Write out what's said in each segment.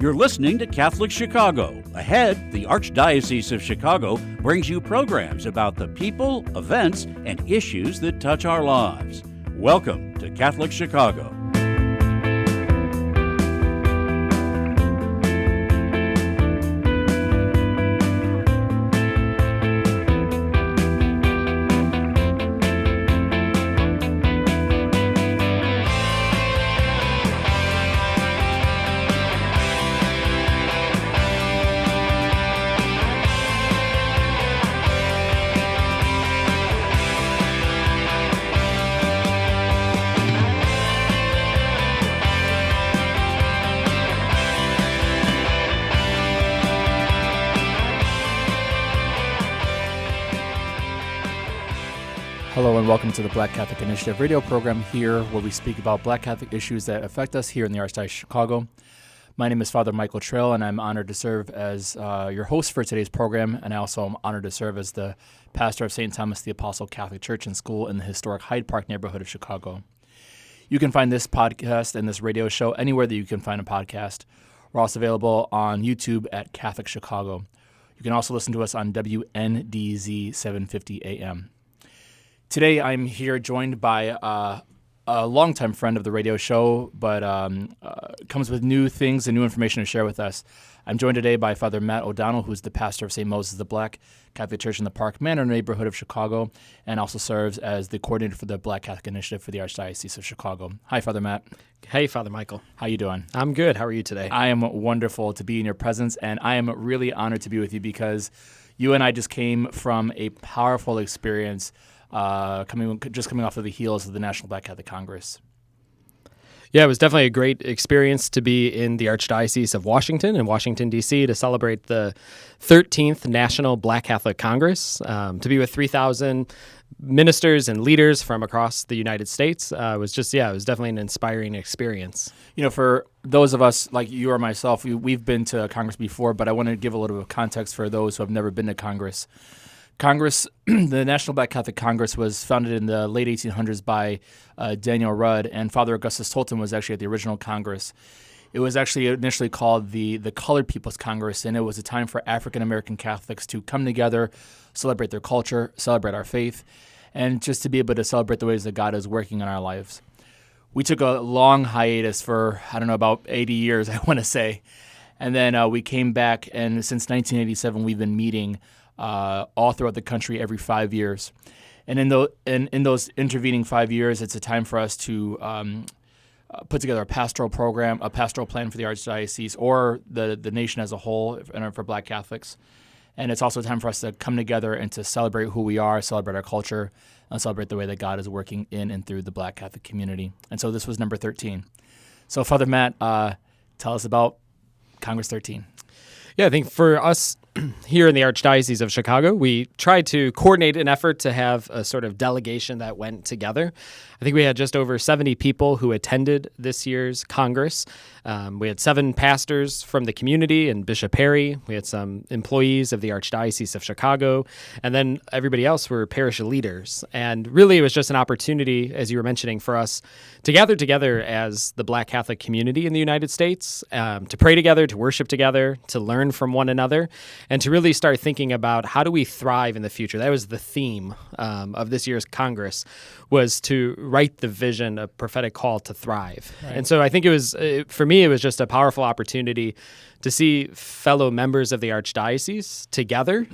You're listening to Catholic Chicago. Ahead, the Archdiocese of Chicago brings you programs about the people, events, and issues that touch our lives. Welcome to Catholic Chicago. Hello and welcome to the Black Catholic Initiative radio program here where we speak about Black Catholic issues that affect us here in the Archdiocese of Chicago. My name is Father Michael Trail and I'm honored to serve as your host for today's program, and I also am honored to serve as the pastor of St. Thomas the Apostle Catholic Church and School in the historic Hyde Park neighborhood of Chicago. You can find this podcast and this radio show anywhere that you can find a podcast. We're also available on YouTube at Catholic Chicago. You can also listen to us on WNDZ 750 AM. Today, I'm here joined by a longtime friend of the radio show, but comes with new things and new information to share with us. I'm joined today by Father Matt O'Donnell, who's the pastor of St. Moses the Black Catholic Church in the Park Manor neighborhood of Chicago, and also serves as the coordinator for the Black Catholic Initiative for the Archdiocese of Chicago. Hi, Father Matt. Hey, Father Michael. How you doing? I'm good. How are you today? I am wonderful to be in your presence, and I am really honored to be with you because you and I just came from a powerful experience coming off of the heels of the National Black Catholic Congress. Yeah, it was definitely a great experience to be in the Archdiocese of Washington in Washington, D.C. to celebrate the 13th National Black Catholic Congress, to be with 3,000 ministers and leaders from across the United States. It was definitely an inspiring experience. You know, for those of us like you or myself, we've been to Congress before, but I want to give a little bit of context for those who have never been to Congress. The National Black Catholic Congress was founded in the late 1800s by Daniel Rudd, and Father Augustus Tolton was actually at the original Congress. It was actually initially called the Colored People's Congress, and it was a time for African-American Catholics to come together, celebrate their culture, celebrate our faith, and just to be able to celebrate the ways that God is working in our lives. We took a long hiatus for, about 80 years, I want to say, and then we came back, and since 1987, we've been meeting all throughout the country every 5 years. And in those intervening 5 years, it's a time for us to put together a pastoral program, a pastoral plan for the Archdiocese or the nation as a whole for Black Catholics. And it's also a time for us to come together and to celebrate who we are, celebrate our culture, and celebrate the way that God is working in and through the Black Catholic community. And so this was number 13. So Father Matt, tell us about Congress 13. Yeah, I think for us here in the Archdiocese of Chicago, we tried to coordinate an effort to have a sort of delegation that went together. I think we had just over 70 people who attended this year's Congress. We had 7 pastors from the community and Bishop Perry. We had some employees of the Archdiocese of Chicago, and then everybody else were parish leaders. And really, it was just an opportunity, as you were mentioning, for us to gather together as the Black Catholic community in the United States, to pray together, to worship together, to learn from one another, and to really start thinking about how do we thrive in the future. That was the theme of this year's Congress, was to write the vision, a prophetic call to thrive. Right. And so I think it was, for me, it was just a powerful opportunity to see fellow members of the Archdiocese together,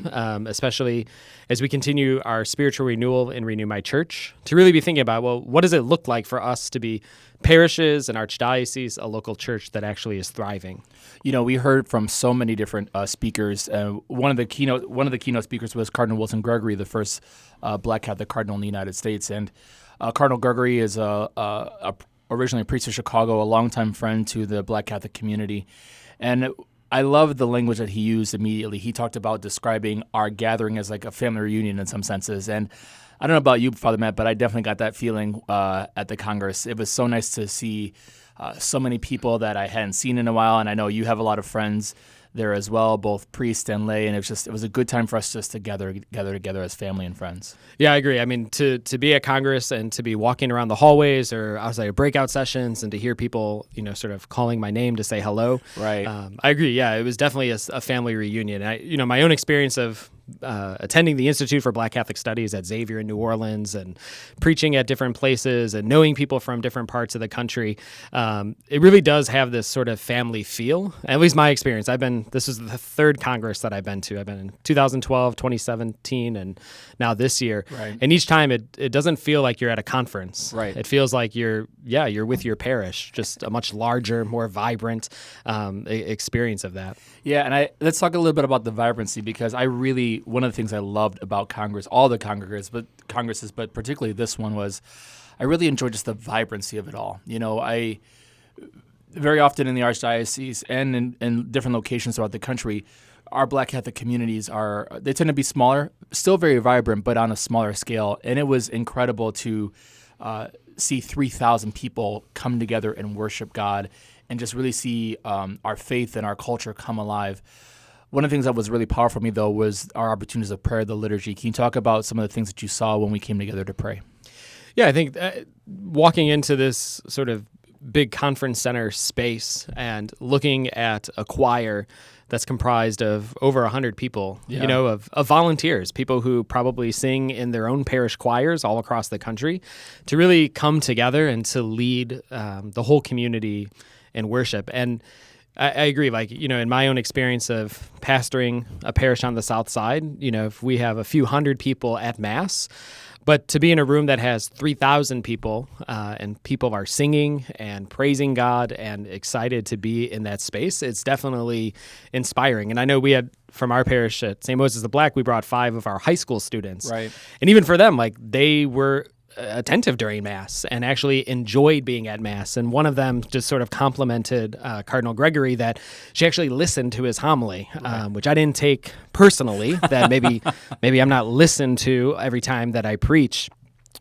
especially as we continue our spiritual renewal in Renew My Church, to really be thinking about, well, what does it look like for us to be parishes, an archdiocese, a local church that actually is thriving? You know, we heard from so many different speakers. One of the keynote speakers was Cardinal Wilson Gregory, the first Black Catholic cardinal in the United States. And Cardinal Gregory is originally a priest of Chicago, a longtime friend to the Black Catholic community. And I love the language that he used immediately. He talked about describing our gathering as like a family reunion in some senses. And I don't know about you, Father Matt, but I definitely got that feeling at the Congress. It was so nice to see so many people that I hadn't seen in a while. And I know you have a lot of friends there as well, both priest and lay, and it was a good time for us just to gather together as family and friends. Yeah, I agree. I mean, to be at Congress and to be walking around the hallways or outside of breakout sessions and to hear people, sort of calling my name to say hello. Right. I agree. Yeah, it was definitely a family reunion. My own experience of attending the Institute for Black Catholic Studies at Xavier in New Orleans and preaching at different places and knowing people from different parts of the country, it really does have this sort of family feel. At least my experience. This is the third Congress that I've been to. I've been in 2012, 2017, and now this year. Right. And each time it doesn't feel like you're at a conference. Right. It feels like you're with your parish, just a much larger, more vibrant experience of that. Yeah, and let's talk a little bit about the vibrancy, because one of the things I loved about Congress, all the congresses, but particularly this one, was I really enjoyed just the vibrancy of it all. I very often in the Archdiocese and in different locations throughout the country, our Black Catholic communities they tend to be smaller, still very vibrant, but on a smaller scale. And it was incredible to see 3,000 people come together and worship God and just really see our faith and our culture come alive. One of the things that was really powerful for me, though, was our opportunities of prayer, the liturgy. Can you talk about some of the things that you saw when we came together to pray? Yeah, I think walking into this sort of big conference center space and looking at a choir that's comprised of over 100 people, of volunteers, people who probably sing in their own parish choirs all across the country, to really come together and to lead the whole community in worship. And I agree. In my own experience of pastoring a parish on the South Side, if we have a few hundred people at Mass, but to be in a room that has 3,000 people and people are singing and praising God and excited to be in that space, it's definitely inspiring. And I know we had, from our parish at St. Moses the Black, we brought 5 of our high school students. Right. And even for them, they were attentive during Mass and actually enjoyed being at Mass. And one of them just sort of complimented Cardinal Gregory that she actually listened to his homily, which I didn't take personally, that maybe I'm not listened to every time that I preach.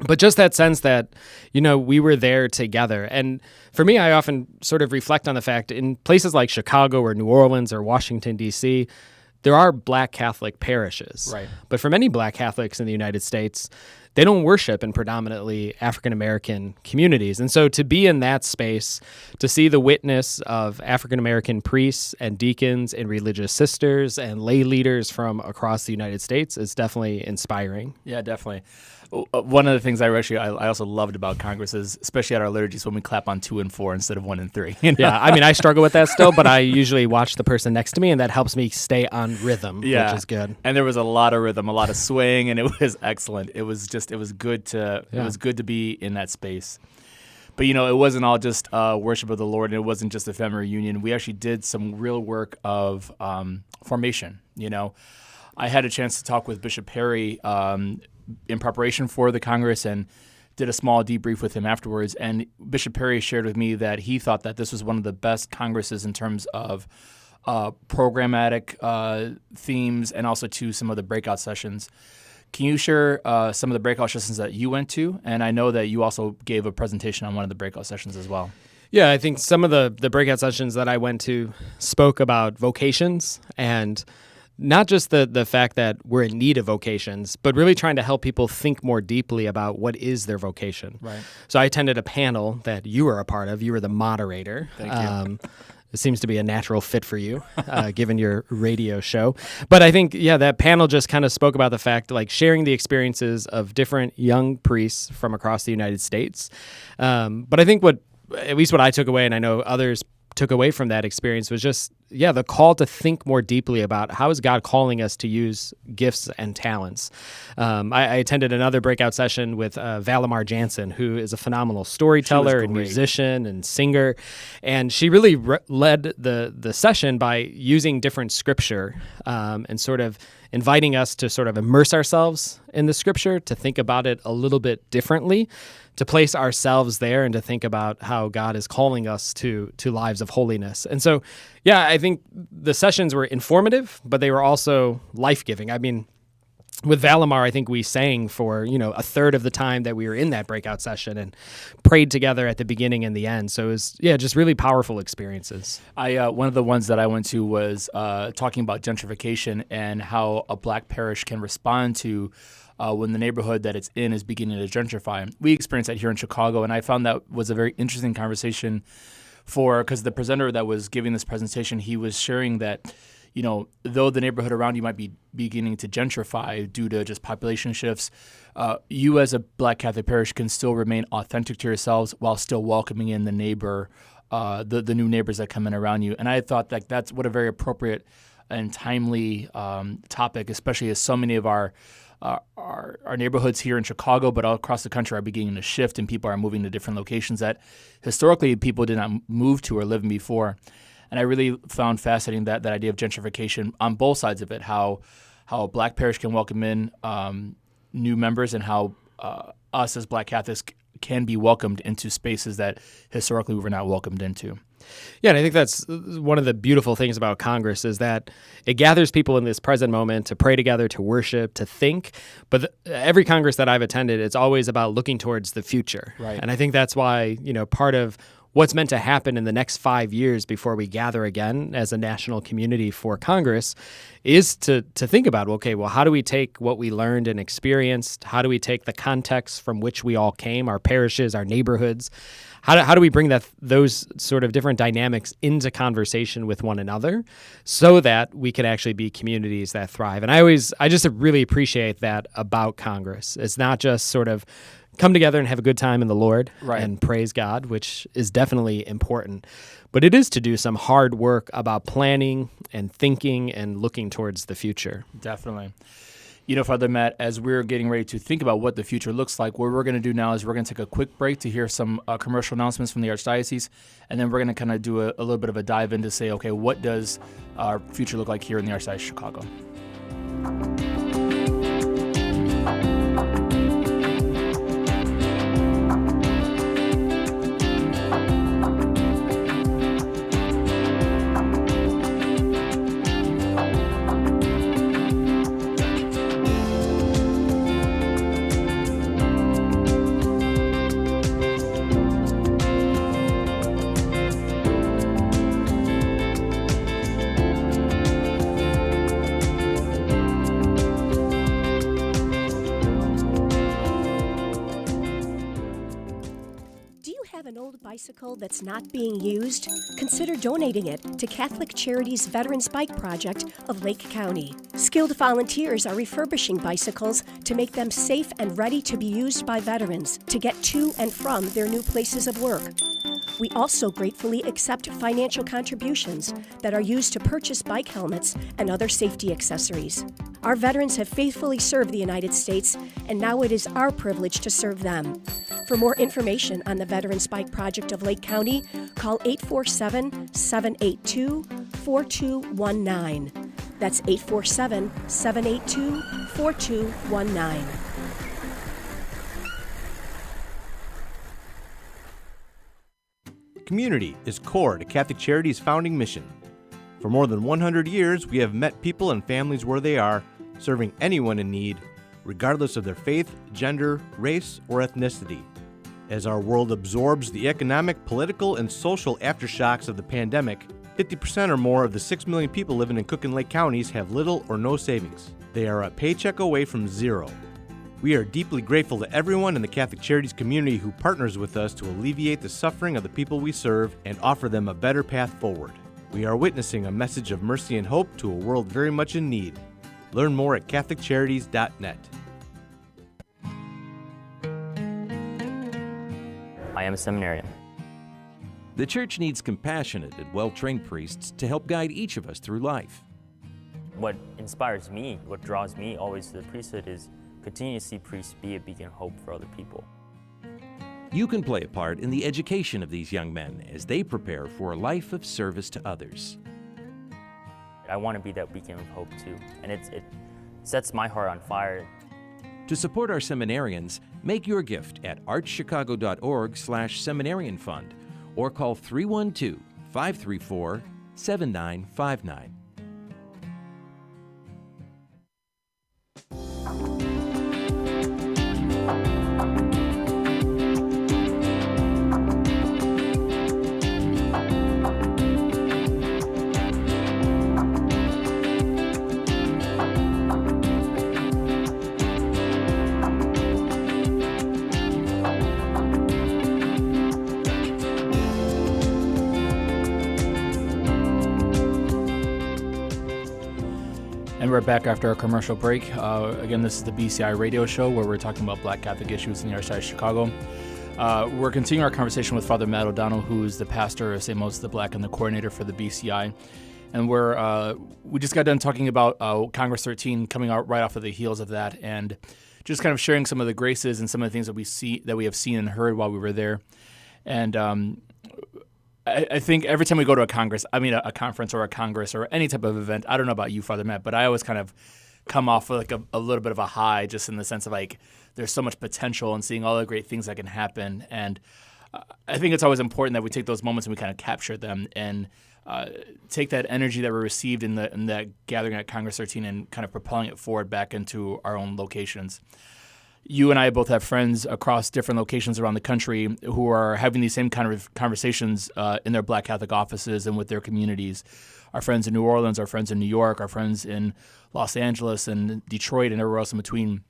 But just that sense that, we were there together. And for me, I often sort of reflect on the fact in places like Chicago or New Orleans or Washington, D.C., there are Black Catholic parishes. Right. But for many Black Catholics in the United States, they don't worship in predominantly African-American communities. And so to be in that space, to see the witness of African-American priests and deacons and religious sisters and lay leaders from across the United States is definitely inspiring. Yeah, definitely. One of the things I also loved about Congress is, especially at our liturgies, when we clap on 2 and 4 instead of 1 and 3. Yeah, I struggle with that still, but I usually watch the person next to me, and that helps me stay on rhythm, which is good. And there was a lot of rhythm, a lot of swing, and it was excellent. It was good to be in that space. But it wasn't all just worship of the Lord, and it wasn't just a family reunion. We actually did some real work of formation. I had a chance to talk with Bishop Perry in preparation for the Congress and did a small debrief with him afterwards. And Bishop Perry shared with me that he thought that this was one of the best Congresses in terms of programmatic themes and also to some of the breakout sessions. Can you share some of the breakout sessions that you went to? And I know that you also gave a presentation on one of the breakout sessions as well. Yeah, I think some of the breakout sessions that I went to spoke about vocations, and not just the fact that we're in need of vocations, but really trying to help people think more deeply about what is their vocation. Right. So I attended a panel that you were a part of. You were the moderator. Thank you. It seems to be a natural fit for you, given your radio show. But I think, that panel just kind of spoke about the fact, sharing the experiences of different young priests from across the United States. But I think at least what I took away, and I know others took away from that experience, was just, the call to think more deeply about how is God calling us to use gifts and talents. I attended another breakout session with Valimar Jansen, who is a phenomenal storyteller and musician and singer. And she really led the session by using different scripture and sort of inviting us to sort of immerse ourselves in the scripture, to think about it a little bit differently, to place ourselves there and to think about how God is calling us to lives of holiness. And so, I think the sessions were informative, but they were also life-giving. with Valimar, I think we sang for, a third of the time that we were in that breakout session and prayed together at the beginning and the end. So it was, just really powerful experiences. One of the ones that I went to was talking about gentrification and how a Black parish can respond to when the neighborhood that it's in is beginning to gentrify. We experienced that here in Chicago, and I found that was a very interesting conversation because the presenter that was giving this presentation, he was sharing that though the neighborhood around you might be beginning to gentrify due to just population shifts, you as a Black Catholic parish can still remain authentic to yourselves while still welcoming in the neighbor, the new neighbors that come in around you. And I thought that that's what a very appropriate and timely topic, especially as so many of our neighborhoods here in Chicago, but all across the country, are beginning to shift, and people are moving to different locations that historically people did not move to or live in before. And I really found fascinating that idea of gentrification on both sides of it, how a Black parish can welcome in new members, and how us as Black Catholics can be welcomed into spaces that historically we were not welcomed into. Yeah, and I think that's one of the beautiful things about Congress is that it gathers people in this present moment to pray together, to worship, to think. But every Congress that I've attended, it's always about looking towards the future. Right. And I think that's why, part of what's meant to happen in the next 5 years before we gather again as a national community for Congress is to think about, okay, well, how do we take what we learned and experienced? How do we take the context from which we all came, our parishes, our neighborhoods? How do we bring those sort of different dynamics into conversation with one another so that we can actually be communities that thrive? And I just really appreciate that about Congress. It's not just sort of come together and have a good time in the Lord and praise God, which is definitely important. But it is to do some hard work about planning and thinking and looking towards the future. Definitely. Father Matt, as we're getting ready to think about what the future looks like, what we're going to do now is we're going to take a quick break to hear some commercial announcements from the Archdiocese, and then we're going to kind of do a little bit of a dive in to say, okay, what does our future look like here in the Archdiocese of Chicago? Bicycle that's not being used? Consider donating it to Catholic Charities Veterans Bike Project of Lake County. Skilled volunteers are refurbishing bicycles to make them safe and ready to be used by veterans to get to and from their new places of work. We also gratefully accept financial contributions that are used to purchase bike helmets and other safety accessories. Our veterans have faithfully served the United States, and now it is our privilege to serve them. For more information on the Veterans Bike Project of Lake County, call 847-782-4219. That's 847-782-4219. Community is core to Catholic Charities' founding mission. For more than 100 years, we have met people and families where they are, serving anyone in need, regardless of their faith, gender, race, or ethnicity. As our world absorbs the economic, political, and social aftershocks of the pandemic, 50% or more of the 6 million people living in Cook and Lake counties have little or no savings. They are a paycheck away from zero. We are deeply grateful to everyone in the Catholic Charities community who partners with us to alleviate the suffering of the people we serve and offer them a better path forward. We are witnessing a message of mercy and hope to a world very much in need. Learn more at CatholicCharities.net. I am a seminarian. The Church needs compassionate and well-trained priests to help guide each of us through life. What inspires me, what draws me always to the priesthood is continue to see priests be a beacon of hope for other people. You can play a part in the education of these young men as they prepare for a life of service to others. I want to be that beacon of hope too, and it sets my heart on fire. To support our seminarians, make your gift at archchicago.org/seminarian fund or call 312-534-7959. And we're back after our commercial break. Again, this is the BCI radio show where we're talking about Black Catholic issues in the Archdiocese of Chicago. We're continuing our conversation with Father Matt O'Donnell, who is the pastor of St. Moses the Black and the coordinator for the BCI. And we just got done talking about Congress XIII coming out right off of the heels of that, and just kind of sharing some of the graces and some of the things that we have seen and heard while we were there. And I think every time we go to a conference or a congress or any type of event, I don't know about you, Father Matt, but I always kind of come off with like a little bit of a high, just in the sense of like there's so much potential and seeing all the great things that can happen. And I think it's always important that we take those moments and we kind of capture them and take that energy that we received in that gathering at Congress XIII and kind of propelling it forward back into our own locations. You and I both have friends across different locations around the country who are having these same kind of conversations in their Black Catholic offices and with their communities. Our friends in New Orleans, our friends in New York, our friends in Los Angeles and Detroit and everywhere else in between.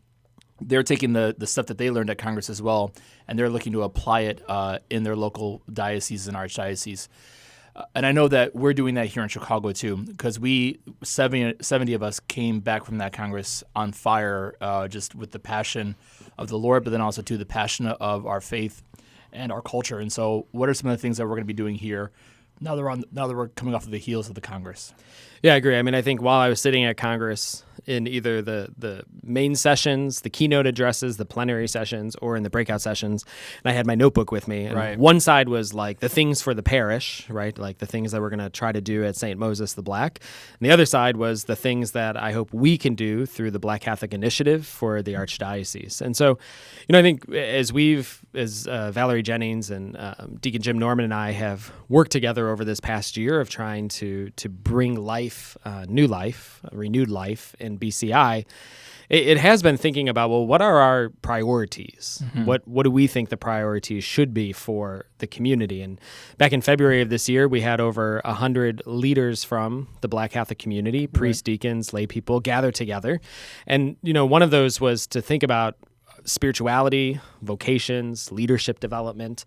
They're taking the stuff that they learned at Congress as well, and they're looking to apply it in their local dioceses and archdioceses. And I know that we're doing that here in Chicago too, because 70 of us came back from that Congress on fire, just with the passion of the Lord, but then also the passion of our faith and our culture. And so, what are some of the things that we're going to be doing here now that we're coming off of the heels of the Congress? Yeah, I agree. I mean, I think while I was sitting at Congress in either the main sessions, the keynote addresses, the plenary sessions, or in the breakout sessions, and I had my notebook with me. And right. One side was like the things for the parish, right? Like the things that we're going to try to do at St. Moses the Black. And the other side was the things that I hope we can do through the Black Catholic Initiative for the Archdiocese. And so, I think as Valerie Jennings and Deacon Jim Norman and I have worked together over this past year of trying to bring life, new life, renewed life in BCI, it has been thinking about, well, what are our priorities? Mm-hmm. What do we think the priorities should be for the community? And back in February of this year, we had over 100 leaders from the Black Catholic community, priests, deacons, lay people, gather together. And, one of those was to think about spirituality, vocations, leadership development.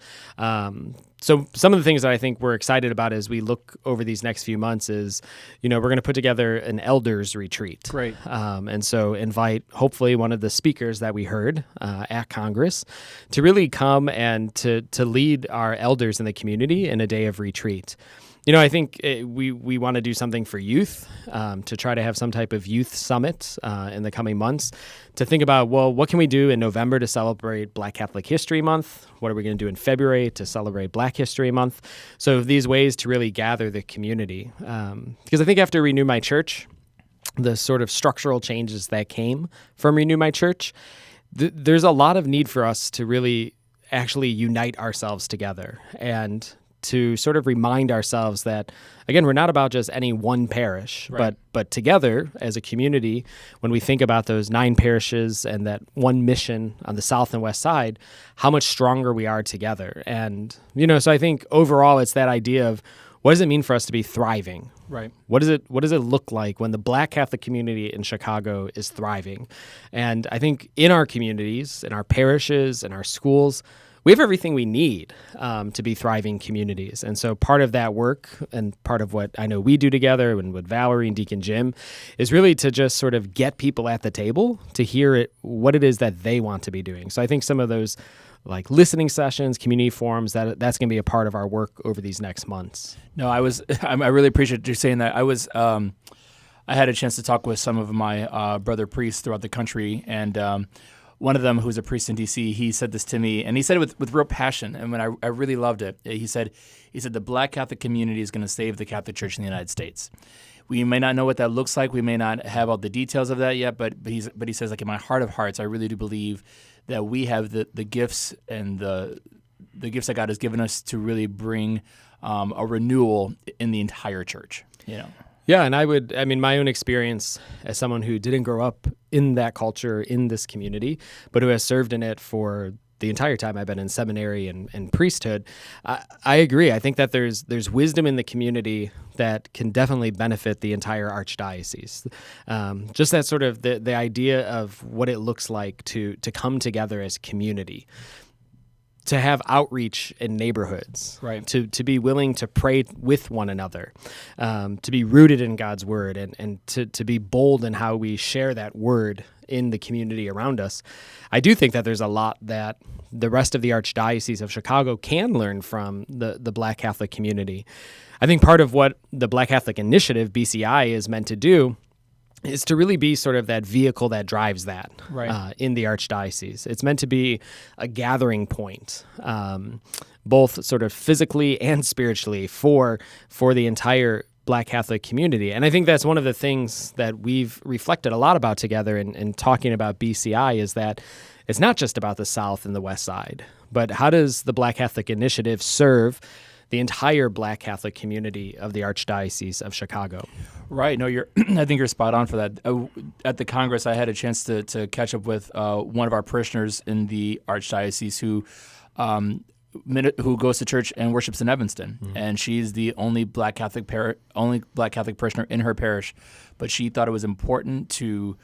So some of the things that I think we're excited about as we look over these next few months is, we're going to put together an elders retreat. Great. And so invite hopefully one of the speakers that we heard at Congress to really come and to lead our elders in the community in a day of retreat. I think we want to do something for youth, to try to have some type of youth summit in the coming months, to think about, well, what can we do in November to celebrate Black Catholic History Month? What are we going to do in February to celebrate Black History Month? So these ways to really gather the community. Because I think after Renew My Church, the sort of structural changes that came from Renew My Church, there's a lot of need for us to really actually unite ourselves together and to sort of remind ourselves that, again, we're not about just any one parish, right, but together as a community, when we think about those 9 parishes and that one mission on the south and west side, how much stronger we are together. And, so I think overall it's that idea of what does it mean for us to be thriving? Right. What does it look like when the Black Catholic community in Chicago is thriving? And I think in our communities, in our parishes, in our schools, we have everything we need to be thriving communities. And so part of that work and part of what I know we do together and with Valerie and Deacon Jim is really to just sort of get people at the table to hear what it is that they want to be doing. So I think some of those like listening sessions, community forums, that's going to be a part of our work over these next months. No, I really appreciate you saying that. I had a chance to talk with some of my brother priests throughout the country, and one of them, who's a priest in D.C., he said this to me, and he said it with real passion, and when I really loved it. He said the Black Catholic community is going to save the Catholic Church in the United States. We may not know what that looks like. We may not have all the details of that yet, but he says, like, in my heart of hearts, I really do believe that we have the gifts and the gifts that God has given us to really bring a renewal in the entire church. Yeah, and my own experience as someone who didn't grow up in that culture, in this community, but who has served in it for the entire time I've been in seminary and priesthood, I agree. I think that there's wisdom in the community that can definitely benefit the entire archdiocese. Just that sort of the idea of what it looks like to come together as community. to have outreach in neighborhoods, Right. To be willing to pray with one another, to be rooted in God's word, and to be bold in how we share that word in the community around us. I do think that there's a lot that the rest of the Archdiocese of Chicago can learn from the Black Catholic community. I think part of what the Black Catholic Initiative, BCI, is meant to do is to really be sort of that vehicle that drives that Right. in the Archdiocese. It's meant to be a gathering point, both sort of physically and spiritually for the entire Black Catholic community. And I think that's one of the things that we've reflected a lot about together in talking about BCI, is that it's not just about the South and the West Side, but how does the Black Catholic Initiative serve the entire Black Catholic community of the Archdiocese of Chicago? Right. No, I think you're spot on for that. At the Congress, I had a chance to catch up with one of our parishioners in the Archdiocese who goes to church and worships in Evanston, and she's the only Black Catholic parishioner in her parish. But she thought it was important to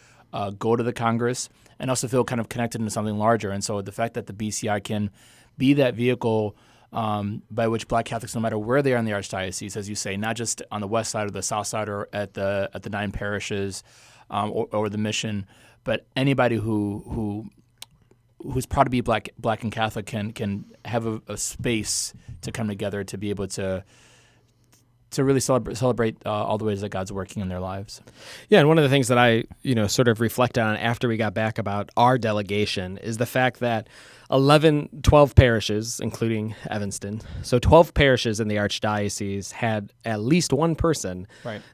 go to the Congress and also feel kind of connected into something larger. And so the fact that the BCI can be that vehicle by which Black Catholics, no matter where they are in the Archdiocese, as you say, not just on the west side or the south side or at the 9 parishes or the mission, but anybody who's proud to be Black and Catholic can have a space to come together to be able to really celebrate all the ways that God's working in their lives. Yeah, and one of the things that I sort of reflected on after we got back about our delegation is the fact that 12 parishes, including Evanston, so 12 parishes in the Archdiocese had at least one person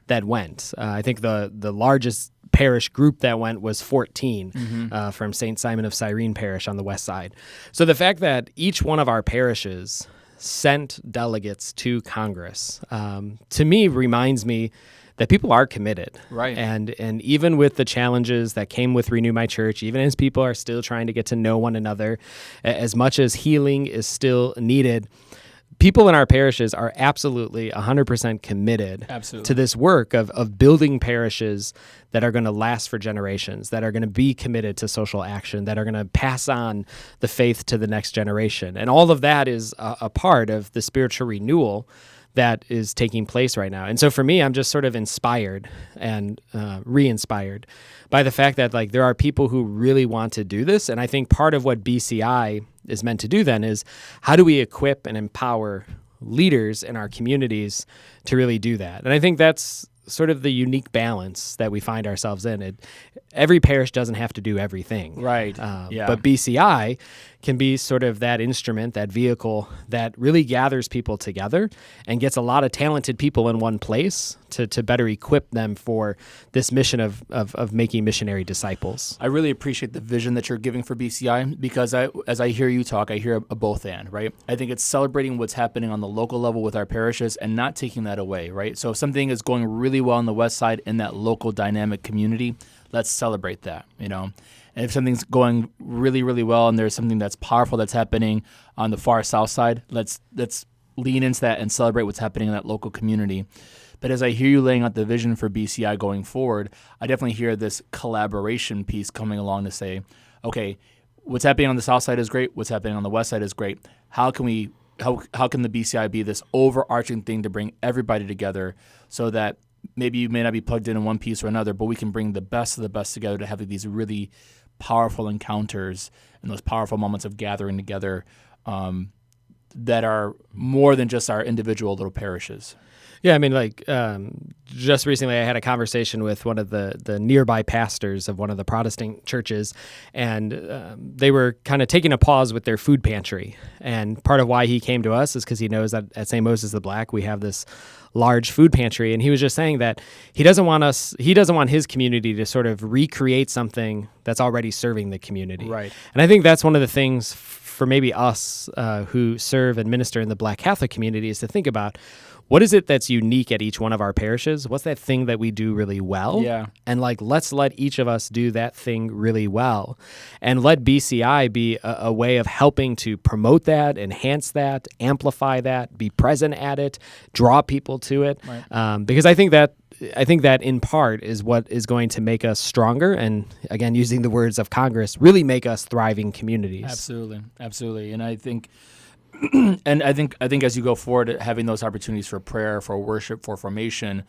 that went. I think the largest parish group that went was 14 from St. Simon of Cyrene Parish on the west side. So the fact that each one of our parishes sent delegates to Congress, to me, reminds me that people are committed. Right. And even with the challenges that came with Renew My Church, even as people are still trying to get to know one another, as much as healing is still needed, people in our parishes are absolutely 100% committed to this work of building parishes that are going to last for generations, that are going to be committed to social action, that are going to pass on the faith to the next generation. And all of that is a part of the spiritual renewal that is taking place right now. And so for me, I'm just sort of inspired and re-inspired by the fact that there are people who really want to do this. And I think part of what BCI is meant to do then is, how do we equip and empower leaders in our communities to really do that? And I think that's sort of the unique balance that we find ourselves in. Every parish doesn't have to do everything. Right. But BCI can be sort of that instrument, that vehicle that really gathers people together and gets a lot of talented people in one place to better equip them for this mission of making missionary disciples. I really appreciate the vision that you're giving for BCI, because as I hear you talk, I hear a both and, right? I think it's celebrating what's happening on the local level with our parishes and not taking that away, right? So if something is going really well on the west side in that local dynamic community, let's celebrate that, And if something's going really, really well and there's something that's powerful that's happening on the far south side, let's lean into that and celebrate what's happening in that local community. But as I hear you laying out the vision for BCI going forward, I definitely hear this collaboration piece coming along to say, okay, what's happening on the south side is great, what's happening on the west side is great. How can the BCI be this overarching thing to bring everybody together so that maybe you may not be plugged in one piece or another, but we can bring the best of the best together to have these really powerful encounters and those powerful moments of gathering together that are more than just our individual little parishes. Yeah, I mean, just recently I had a conversation with one of the nearby pastors of one of the Protestant churches, and they were kind of taking a pause with their food pantry. And part of why he came to us is because he knows that at St. Moses the Black we have this large food pantry, and he was just saying that he doesn't want his community to sort of recreate something that's already serving the community. Right. And I think that's one of the things for maybe us who serve and minister in the Black Catholic community is to think about, what is it that's unique at each one of our parishes? What's that thing that we do really well? Yeah. And let's let each of us do that thing really well. And let BCI be a way of helping to promote that, enhance that, amplify that, be present at it, draw people to it. Right. Because I think that I think that in part is what is going to make us stronger, and again, using the words of Congress, really make us thriving communities. Absolutely. And I think I think as you go forward, having those opportunities for prayer, for worship, for formation,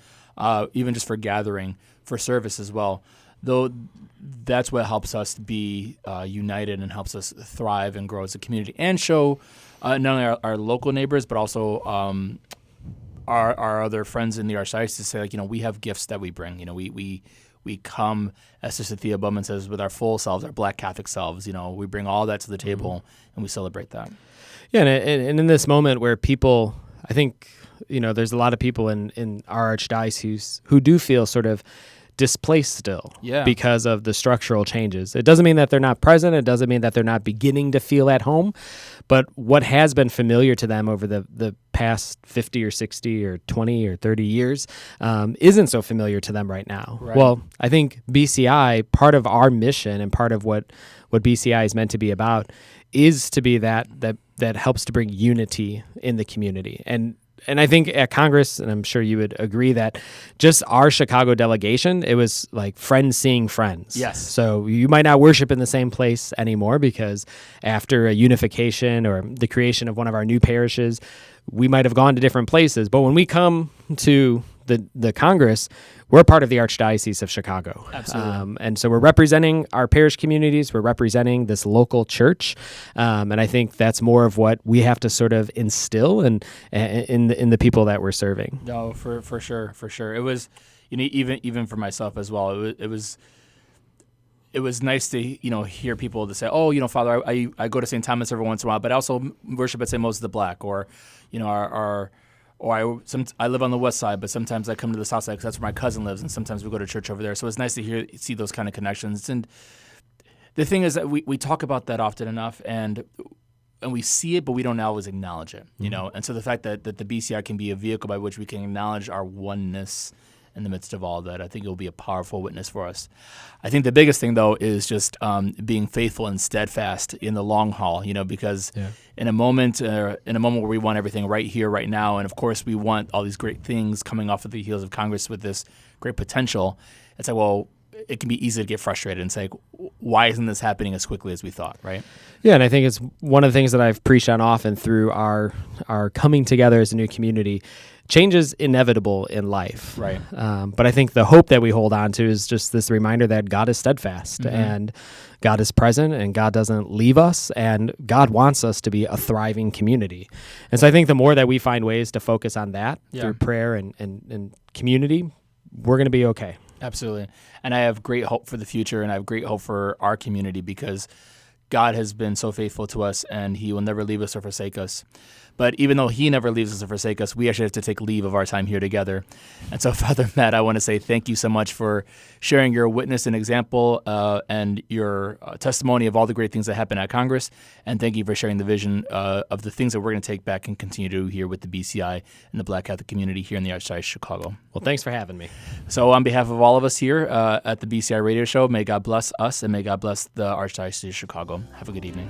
even just for gathering, for service as well, though that's what helps us be united and helps us thrive and grow as a community and show not only our local neighbors, but also our other friends in the Archdiocese to say, like, we have gifts that we bring. We come, as Sister Thea Bowman says, with our full selves, our Black Catholic selves. We bring all that to the table and we celebrate that. Yeah, and in this moment where people, I think, there's a lot of people in our Archdiocese who do feel sort of displaced still because of the structural changes. It doesn't mean that they're not present. It doesn't mean that they're not beginning to feel at home. But what has been familiar to them over the past 50 or 60 or 20 or 30 years isn't so familiar to them right now. Right. Well, I think BCI, part of our mission and part of what BCI is meant to be about is to be that helps to bring unity in the community. And I think at Congress, and I'm sure you would agree, that just our Chicago delegation, it was like friends seeing friends. Yes. So you might not worship in the same place anymore because after a unification or the creation of one of our new parishes, we might have gone to different places. But when we come to the Congress, we're part of the Archdiocese of Chicago. Absolutely. And so we're representing our parish communities. We're representing this local church. And I think that's more of what we have to sort of instill in the people that we're serving. No, for sure. It was, even for myself as well. It was nice to hear people to say, oh, Father, I go to St. Thomas every once in a while, but I also worship at St. Moses the Black, or I live on the west side, but sometimes I come to the south side because that's where my cousin lives, and sometimes we go to church over there. So it's nice to see those kind of connections. And the thing is that we talk about that often enough, and we see it, but we don't always acknowledge it, And so the fact that the BCI can be a vehicle by which we can acknowledge our oneness in the midst of all that, I think it will be a powerful witness for us. I think the biggest thing, though, is just being faithful and steadfast in the long haul, because in a moment where we want everything right here, right now, and of course we want all these great things coming off of the heels of Congress with this great potential, it's like, well, it can be easy to get frustrated and say, why isn't this happening as quickly as we thought, right? Yeah, and I think it's one of the things that I've preached on often through our coming together as a new community. Change is inevitable in life. Right. But I think the hope that we hold on to is just this reminder that God is steadfast and God is present and God doesn't leave us and God wants us to be a thriving community. And so I think the more that we find ways to focus on that through prayer and community, we're going to be okay. Absolutely. And I have great hope for the future, and I have great hope for our community because God has been so faithful to us, and he will never leave us or forsake us. But even though he never leaves us or forsake us, we actually have to take leave of our time here together. And so, Father Matt, I want to say thank you so much for sharing your witness and example and your testimony of all the great things that happen at Congress. And thank you for sharing the vision of the things that we're going to take back and continue to do here with the BCI and the Black Catholic community here in the Archdiocese of Chicago. Well, thanks for having me. So on behalf of all of us here at the BCI Radio Show, may God bless us and may God bless the Archdiocese of Chicago. Have a good evening.